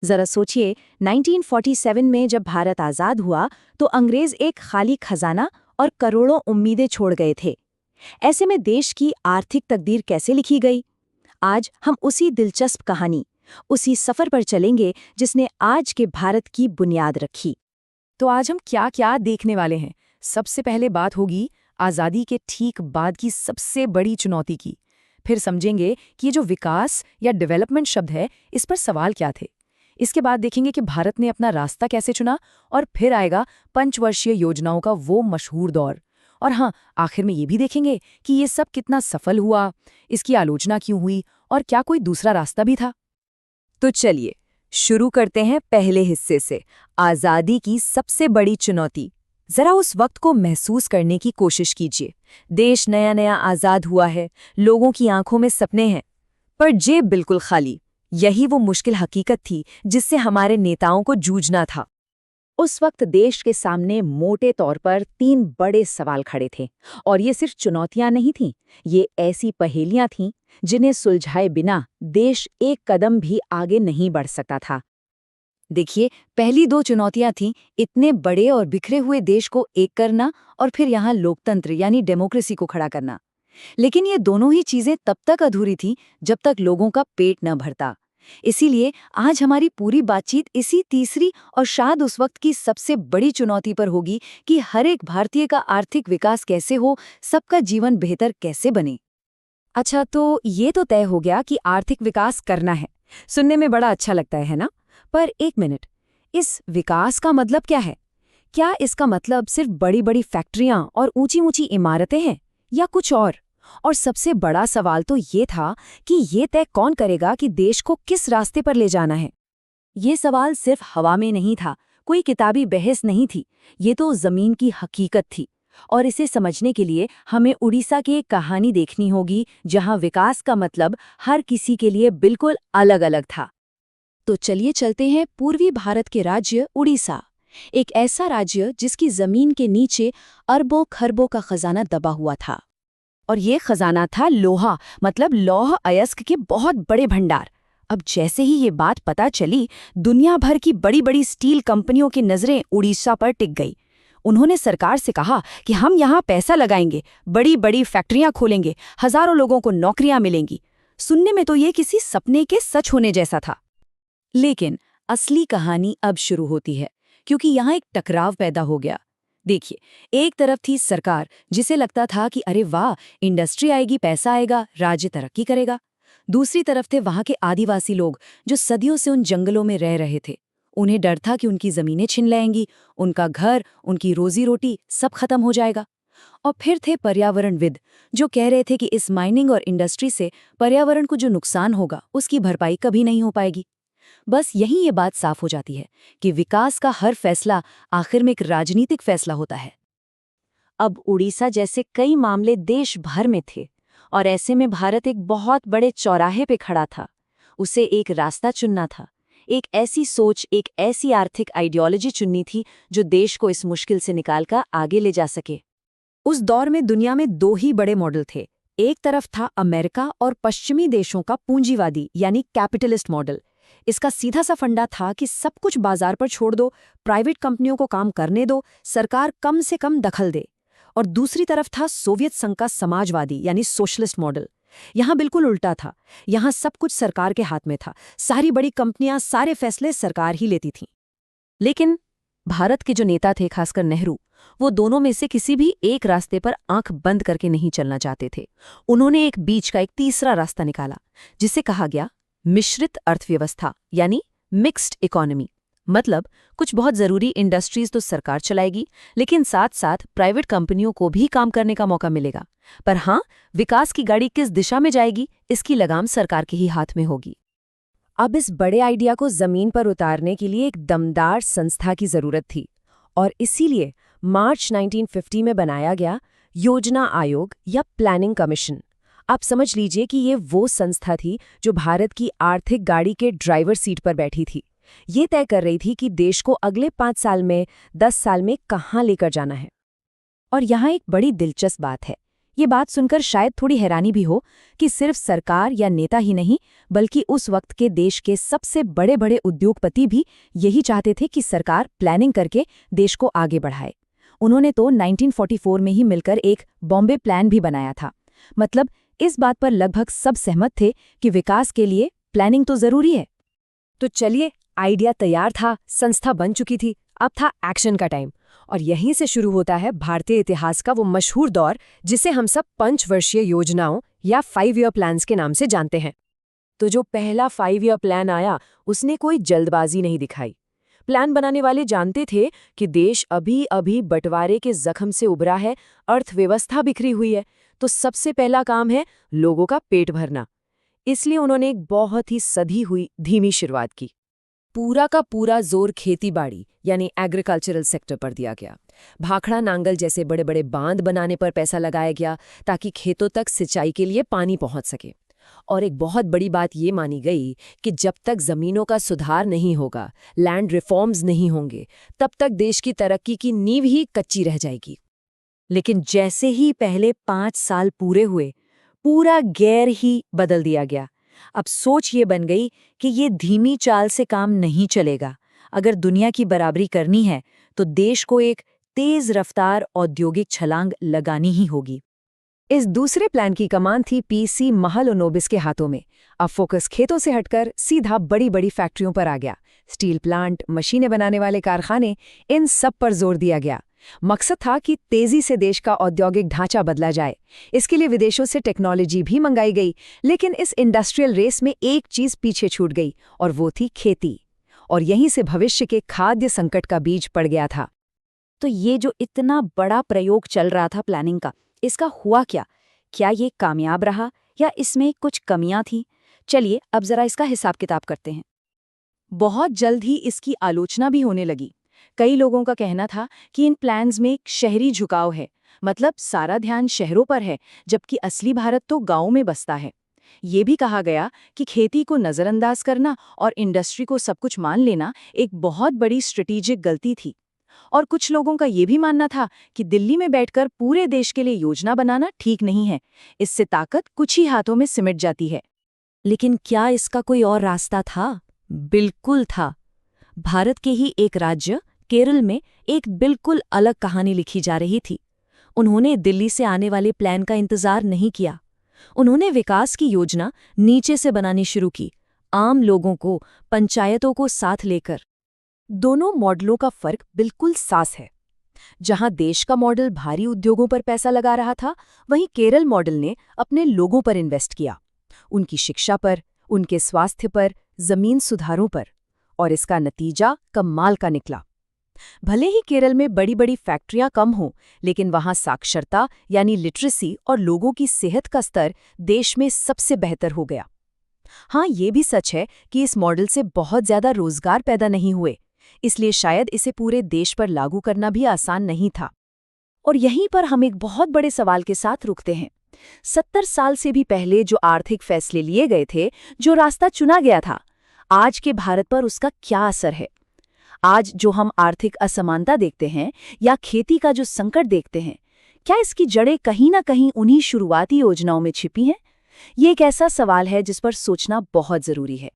जरा सोचिए, 1947 में जब भारत आजाद हुआ तो अंग्रेज एक खाली खजाना और करोड़ों उम्मीदें छोड़ गए थे। ऐसे में देश की आर्थिक तकदीर कैसे लिखी गई? आज हम उसी दिलचस्प कहानी, उसी सफर पर चलेंगे जिसने आज के भारत की बुनियाद रखी। तो आज हम क्या क्या देखने वाले हैं। सबसे पहले बात होगी आज़ादी के ठीक बाद की सबसे बड़ी चुनौती की। फिर समझेंगे कि ये जो विकास या डेवलपमेंट शब्द है, इस पर सवाल क्या थे। इसके बाद देखेंगे कि भारत ने अपना रास्ता कैसे चुना, और फिर आएगा पंचवर्षीय योजनाओं का वो मशहूर दौर। और हाँ, आखिर में ये भी देखेंगे कि ये सब कितना सफल हुआ, इसकी आलोचना क्यों हुई, और क्या कोई दूसरा रास्ता भी था। तो चलिए शुरू करते हैं पहले हिस्से से, आजादी की सबसे बड़ी चुनौती। जरा उस वक्त को महसूस करने की कोशिश कीजिए। देश नया नया आजाद हुआ है, लोगों की आंखों में सपने हैं, पर जेब बिल्कुल खाली। यही वो मुश्किल हकीकत थी जिससे हमारे नेताओं को जूझना था। उस वक्त देश के सामने मोटे तौर पर 3 बड़े सवाल खड़े थे, और ये सिर्फ चुनौतियां नहीं थीं, ये ऐसी पहेलियां थीं जिन्हें सुलझाए बिना देश एक कदम भी आगे नहीं बढ़ सकता था। देखिए, पहली 2 चुनौतियां थीं इतने बड़े और बिखरे हुए देश को एक करना, और फिर यहाँ लोकतंत्र यानी डेमोक्रेसी को खड़ा करना। लेकिन ये दोनों ही चीजें तब तक अधूरी थीं जब तक लोगों का पेट न भरता। इसीलिए आज हमारी पूरी बातचीत इसी तीसरी और शायद उस वक्त की सबसे बड़ी चुनौती पर होगी कि हर एक भारतीय का आर्थिक विकास कैसे हो, सबका जीवन बेहतर कैसे बने। अच्छा, तो ये तो तय हो गया कि आर्थिक विकास करना है। सुनने में बड़ा अच्छा लगता है ना? पर एक मिनट, इस विकास का मतलब क्या है? क्या इसका मतलब सिर्फ बड़ी-बड़ी फैक्ट्रियां और ऊंची-ऊंची इमारतें हैं, या कुछ और? और सबसे बड़ा सवाल तो ये था कि ये तय कौन करेगा कि देश को किस रास्ते पर ले जाना है? ये सवाल सिर्फ हवा में नहीं था, कोई किताबी बहस नहीं थी, ये तो जमीन की हकीकत थी। और इसे समझने के लिए हमें उड़ीसा की एक कहानी देखनी होगी, जहां विकास का मतलब हर किसी के लिए बिल्कुल अलग-अलग था। तो चलिए चलते हैं पूर्वी भारत के राज्य उड़ीसा, एक ऐसा राज्य जिसकी जमीन के नीचे अरबों खरबों का खजाना दबा हुआ था। और ये खजाना था लोहा, मतलब लौह अयस्क के बहुत बड़े भंडार। अब जैसे ही ये बात पता चली, दुनिया भर की बड़ी बड़ी स्टील कंपनियों की नजरें उड़ीसा पर टिक गई। उन्होंने सरकार से कहा कि हम यहाँ पैसा लगाएंगे, बड़ी बड़ी फैक्ट्रियां खोलेंगे, हजारों लोगों को नौकरियां मिलेंगी। सुनने में तो ये किसी सपने के सच होने जैसा था। लेकिन असली कहानी अब शुरू होती है, क्योंकि यहाँ एक टकराव पैदा हो गया। देखिए, एक तरफ थी सरकार, जिसे लगता था कि अरे वाह, इंडस्ट्री आएगी, पैसा आएगा, राज्य तरक्की करेगा। दूसरी तरफ थे वहां के आदिवासी लोग, जो सदियों से उन जंगलों में रह रहे थे। उन्हें डर था कि उनकी जमीनें छिन लेंगी, उनका घर, उनकी रोजी रोटी सब खत्म हो जाएगा। और फिर थे पर्यावरणविद, जो कह रहे थे कि इस माइनिंग और इंडस्ट्री से पर्यावरण को जो नुकसान होगा, उसकी भरपाई कभी नहीं हो पाएगी। बस यहीं ये बात साफ हो जाती है कि विकास का हर फैसला आखिर में एक राजनीतिक फैसला होता है। अब उड़ीसा जैसे कई मामले देश भर में थे, और ऐसे में भारत एक बहुत बड़े चौराहे पे खड़ा था। उसे एक रास्ता चुनना था, एक ऐसी सोच, एक ऐसी आर्थिक आइडियोलॉजी चुननी थी जो देश को इस मुश्किल से निकालकर आगे ले जा सके। उस दौर में दुनिया में 2 ही बड़े मॉडल थे। एक तरफ था अमेरिका और पश्चिमी देशों का पूंजीवादी यानी कैपिटलिस्ट मॉडल। इसका सीधा सा फंडा था कि सब कुछ बाजार पर छोड़ दो, प्राइवेट कंपनियों को काम करने दो, सरकार कम से कम दखल दे। और दूसरी तरफ था सोवियत संघ का समाजवादी यानी सोशलिस्ट मॉडल। यहाँ बिल्कुल उल्टा था। यहाँ सब कुछ सरकार के हाथ में था, सारी बड़ी कंपनियां, सारे फैसले सरकार ही लेती थीं। लेकिन भारत के जो नेता थे, खासकर नेहरू, वो दोनों में से किसी भी एक रास्ते पर आंख बंद करके नहीं चलना चाहते थे। उन्होंने एक बीच का एक तीसरा रास्ता निकाला, जिसे कहा गया मिश्रित अर्थव्यवस्था यानी मिक्स्ड इकोनॉमी। मतलब कुछ बहुत जरूरी इंडस्ट्रीज तो सरकार चलाएगी, लेकिन साथ साथ प्राइवेट कंपनियों को भी काम करने का मौका मिलेगा। पर हाँ, विकास की गाड़ी किस दिशा में जाएगी, इसकी लगाम सरकार के ही हाथ में होगी। अब इस बड़े आइडिया को जमीन पर उतारने के लिए एक दमदार संस्था की जरूरत थी, और इसीलिए मार्च 1950 में बनाया गया योजना आयोग या प्लानिंग कमीशन। आप समझ लीजिए कि ये वो संस्था थी जो भारत की आर्थिक गाड़ी के ड्राइवर सीट पर बैठी थी। ये तय कर रही थी कि देश को अगले 5 साल में, 10 साल में कहाँ लेकर जाना है। और यहाँ एक बड़ी दिलचस्प बात है ये बात सुनकर शायद थोड़ी हैरानी भी हो कि सिर्फ सरकार या नेता ही नहीं, बल्कि उस वक्त के देश के सबसे बड़े बड़े उद्योगपति भी यही चाहते थे कि सरकार प्लानिंग करके देश को आगे बढ़ाए। उन्होंने तो 1944 में ही मिलकर एक बॉम्बे प्लान भी बनाया था। मतलब इस बात पर लगभग सब सहमत थे कि विकास के लिए प्लानिंग तो जरूरी है। तो चलिए, आइडिया तैयार था, संस्था बन चुकी थी, अब था एक्शन का टाइम। और यहीं से शुरू होता है भारतीय इतिहास का वो मशहूर दौर जिसे हम सब पंचवर्षीय योजनाओं या 5 ईयर प्लान्स के नाम से जानते हैं। तो जो पहला 5 ईयर प्लान आया उसने कोई जल्दबाजी नहीं दिखाई। प्लान बनाने वाले जानते थे कि देश अभी अभी बंटवारे के जख्म से उभरा है, अर्थव्यवस्था बिखरी हुई है, तो सबसे पहला काम है लोगों का पेट भरना। इसलिए उन्होंने एक बहुत ही सधी हुई धीमी शुरुआत की। पूरा का पूरा जोर खेतीबाड़ी यानी एग्रीकल्चरल सेक्टर पर दिया गया। भाखड़ा नांगल जैसे बड़े बड़े बांध बनाने पर पैसा लगाया गया ताकि खेतों तक सिंचाई के लिए पानी पहुंच सके। और एक बहुत बड़ी बात ये मानी गई कि जब तक जमीनों का सुधार नहीं होगा, लैंड रिफॉर्म्स नहीं होंगे, तब तक देश की तरक्की की नींव ही कच्ची रह जाएगी। लेकिन जैसे ही पहले 5 साल पूरे हुए, पूरा गेयर ही बदल दिया गया। अब सोच ये बन गई कि ये धीमी चाल से काम नहीं चलेगा। अगर दुनिया की बराबरी करनी है तो देश को एक तेज रफ्तार औद्योगिक छलांग लगानी ही होगी। इस दूसरे प्लान की कमान थी पीसी महलनोबिस के हाथों में। अब फोकस खेतों से हटकर सीधा बड़ी बड़ी फैक्ट्रियों पर आ गया। स्टील प्लांट, मशीनें बनाने वाले कारखाने, इन सब पर जोर दिया गया। मकसद था कि तेजी से देश का औद्योगिक ढांचा बदला जाए। इसके लिए विदेशों से टेक्नोलॉजी भी मंगाई गई, लेकिन इस इंडस्ट्रियल रेस में एक चीज पीछे छूट गई और वो थी खेती। और यहीं से भविष्य के खाद्य संकट का बीज पड़ गया था। तो ये जो इतना बड़ा प्रयोग चल रहा था प्लानिंग का, इसका हुआ क्या? क्या ये कामयाब रहा या इसमें कुछ कमियां थीं? चलिए अब जरा इसका हिसाब किताब करते हैं। बहुत जल्द ही इसकी आलोचना भी होने लगी। कई लोगों का कहना था कि इन प्लान्स में एक शहरी झुकाव है, मतलब सारा ध्यान शहरों पर है, जबकि असली भारत तो गांवों में बसता है। ये भी कहा गया कि खेती को नज़रअंदाज करना और इंडस्ट्री को सब कुछ मान लेना एक बहुत बड़ी स्ट्रेटेजिक गलती थी। और कुछ लोगों का ये भी मानना था कि दिल्ली में बैठकर पूरे देश के लिए योजना बनाना ठीक नहीं है, इससे ताकत कुछ ही हाथों में सिमट जाती है। लेकिन क्या इसका कोई और रास्ता था? बिल्कुल था। भारत के ही एक राज्य केरल में एक बिल्कुल अलग कहानी लिखी जा रही थी। उन्होंने दिल्ली से आने वाले प्लान का इंतजार नहीं किया। उन्होंने विकास की योजना नीचे से बनानी शुरू की, आम लोगों को, पंचायतों को साथ लेकर। दोनों मॉडलों का फर्क बिल्कुल साफ है। जहां देश का मॉडल भारी उद्योगों पर पैसा लगा रहा था, वहीं केरल मॉडल ने अपने लोगों पर इन्वेस्ट किया, उनकी शिक्षा पर, उनके स्वास्थ्य पर, जमीन सुधारों पर। और इसका नतीजा कमाल का निकला। भले ही केरल में बड़ी बड़ी फैक्ट्रियां कम हों, लेकिन वहां साक्षरता यानी लिटरेसी और लोगों की सेहत का स्तर देश में सबसे बेहतर हो गया। हाँ, ये भी सच है कि इस मॉडल से बहुत ज्यादा रोजगार पैदा नहीं हुए, इसलिए शायद इसे पूरे देश पर लागू करना भी आसान नहीं था। और यहीं पर हम एक बहुत बड़े सवाल के साथ रुकते हैं। 70 साल से भी पहले जो आर्थिक फैसले लिए गए थे, जो रास्ता चुना गया था, आज के भारत पर उसका क्या असर है? आज जो हम आर्थिक असमानता देखते हैं या खेती का जो संकट देखते हैं, क्या इसकी जड़ें कहीं ना कहीं उन्हीं शुरुआती योजनाओं में छिपी हैं? ये एक ऐसा सवाल है जिस पर सोचना बहुत जरूरी है।